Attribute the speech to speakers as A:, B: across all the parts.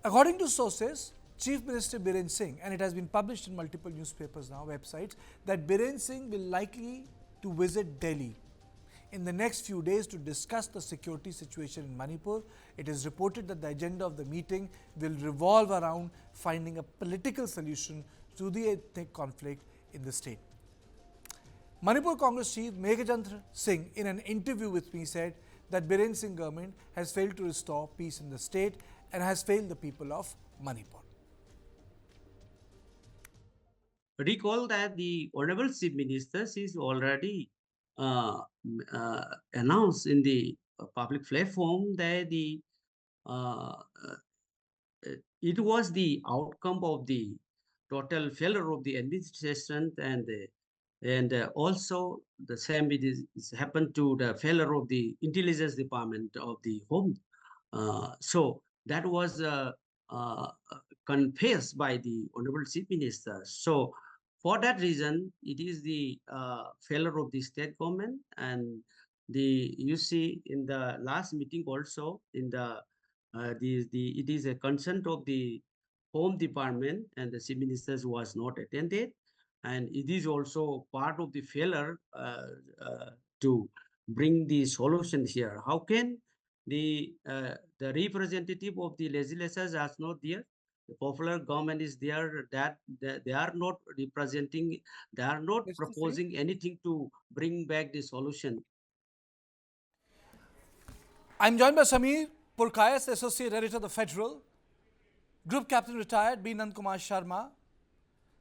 A: According to sources, Chief Minister Biren Singh, and it has been published in multiple newspapers now, websites, that Biren Singh will likely to visit Delhi in the next few days to discuss the security situation in Manipur. It is reported that the agenda of the meeting will revolve around finding a political solution to the ethnic conflict in the state. Manipur Congress Chief Meiteis Singh, in an interview with me, said that Biren Singh government has failed to restore peace in the state and has failed the people of Manipur.
B: Recall that the Honorable Chief Minister is already uh, announced in the public platform that uh, it was the outcome of the total failure of the administration and also the same is happened to the failure of the intelligence department of the home. So that was uh, confessed by the Honorable Chief Minister. So for that reason, it is the failure of the state government. And you see in the last meeting also in it is a consent of the home department and the chief ministers was not attended, and it is also part of the failure to bring the solution here. How can the representative of the legislatures are not there? The popular government is there, that they are not representing, they are not proposing anything to bring back the solution.
A: I'm joined by Samir Purkayas, Associate Editor of the Federal, Group Captain Retired B. Nandkumar Sharma,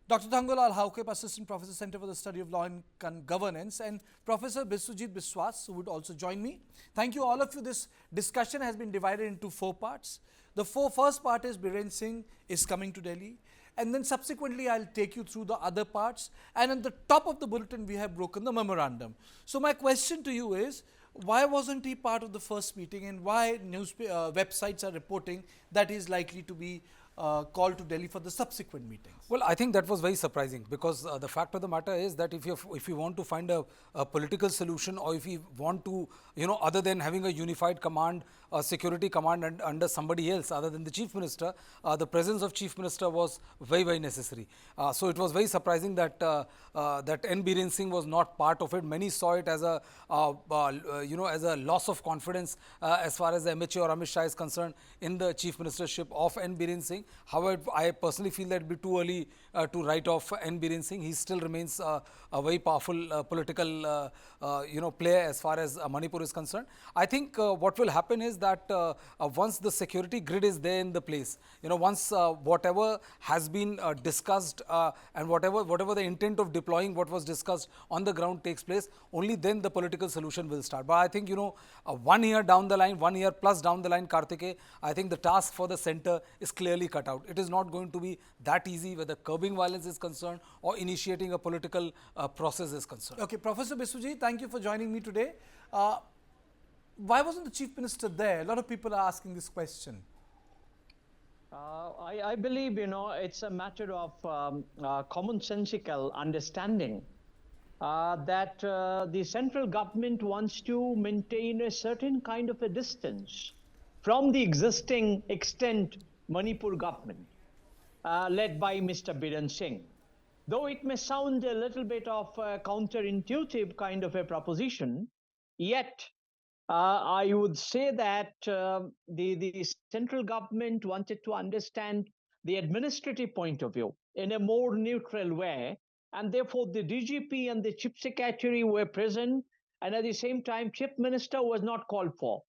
A: Dr. Thangolal Haukep, Assistant Professor, Center for the Study of Law and Governance, and Professor Biswajit Biswas, who would also join me. Thank you all of you. This discussion has been divided into 4 parts. The first part is Biren Singh is coming to Delhi, and then subsequently I'll take you through the other parts, and at the top of the bulletin we have broken the memorandum. So my question to you is, why wasn't he part of the first meeting, and why websites are reporting that he is likely to be called to Delhi for the subsequent meetings?
C: Well, I think that was very surprising, because the fact of the matter is that if you want to find a political solution, or if you want to, other than having a unified command, a security command under somebody else other than the chief minister, the presence of chief minister was very, very necessary. So it was very surprising that that N. Biren Singh was not part of it. Many saw it as a as a loss of confidence as far as the MHA or Amit Shah is concerned in the chief ministership of N. Biren Singh. However, I personally feel that it would be too early to write off N. Biren Singh. He still remains a very powerful political player as far as Manipur is concerned. I think what will happen is that once the security grid is there in the place, once whatever has been discussed and whatever the intent of deploying what was discussed on the ground takes place, only then the political solution will start. But I think 1 year down the line, 1 year plus down the line, Karthike, I think the task for the center is clearly cut out. It is not going to be that easy whether curbing violence is concerned or initiating a political process is concerned.
A: Okay, Professor Biswajit, thank you for joining me today. Why wasn't the Chief Minister there? A lot of people are asking this question.
D: I believe, it's a matter of commonsensical understanding that the central government wants to maintain a certain kind of a distance from the existing extant Manipur government led by Mr. Biren Singh. Though it may sound a little bit of a counterintuitive kind of a proposition, yet I would say that the central government wanted to understand the administrative point of view in a more neutral way, and therefore the DGP and the Chief Secretary were present, and at the same time Chief Minister was not called for.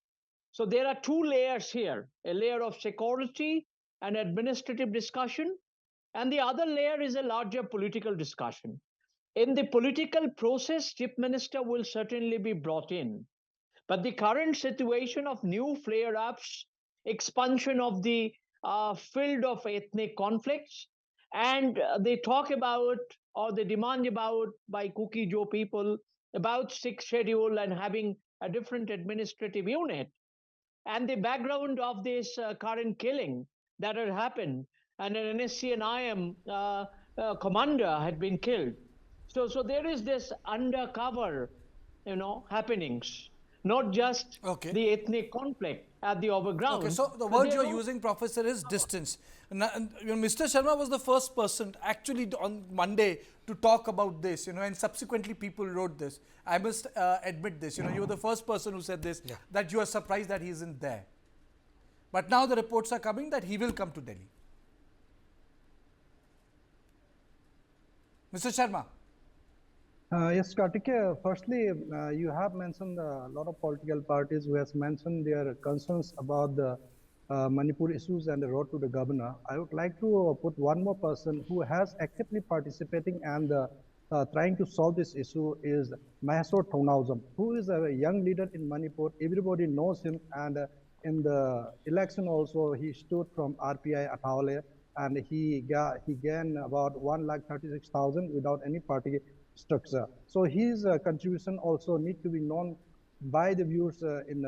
D: So there are 2 layers here, a layer of security and administrative discussion, and the other layer is a larger political discussion. In the political process, Chief Minister will certainly be brought in. But the current situation of new flare-ups, expansion of the field of ethnic conflicts, and they talk about, or they demand about by Kuki-zo people, about 6th schedule and having a different administrative unit, and the background of this current killing that had happened, and an NSC and IM commander had been killed. So there is this undercover, happenings. not just
A: Okay.
D: the ethnic conflict at the overground.
A: Okay, so the
D: but
A: word
D: they
A: you're
D: are
A: using, Professor, is distance. And, Mr. Sharma was the first person actually on Monday to talk about this, and subsequently people wrote this. I must admit this, you were the first person who said this, that you are surprised that he isn't there. But now the reports are coming that he will come to Delhi. Mr. Sharma.
E: Yes, Kartik, firstly, you have mentioned a lot of political parties who has mentioned their concerns about the Manipur issues and the road to the governor. I would like to put one more person who has actively participating and trying to solve this issue is Maheswar Thonnaujam, who is a young leader in Manipur. Everybody knows him, and in the election also he stood from RPI Athaule, and he gained about 1,36,000 without any party structure. So his contribution also need to be known by the viewers in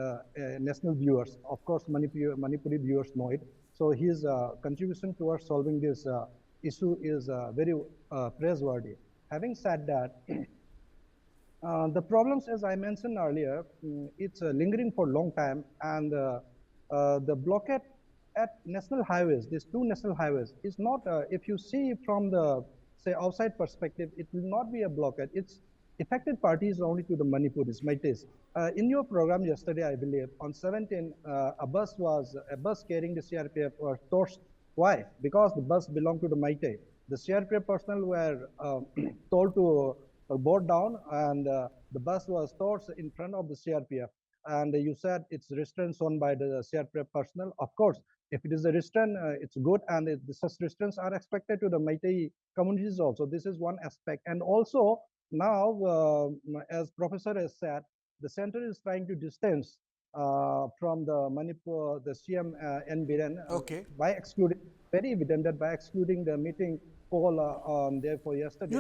E: national viewers. Of course, Manipuri viewers know it. So his contribution towards solving this issue is very praiseworthy. Having said that, the problems, as I mentioned earlier, it's lingering for a long time, and the blockade at national highways, these two national highways, is not, if you see from the, say, outside perspective, it will not be a blockade. It's affected parties only to the Manipuris, Meiteis. In your program yesterday, I believe, on 17, a bus carrying the CRPF was torched. Why? Because the bus belonged to the Meitei. The CRPF personnel were told to board down, and the bus was torched in front of the CRPF. And you said it's restraint shown by the CRPF personnel. Of course, if it is a restraint, it's good, and such restraints are expected to the Meitei communities also. This is one aspect. And also, now, as Professor has said, the center is trying to distance from the Manipur, the CM Biren,
A: Okay.
E: by excluding, very evident that by excluding the meeting poll on there for yesterday.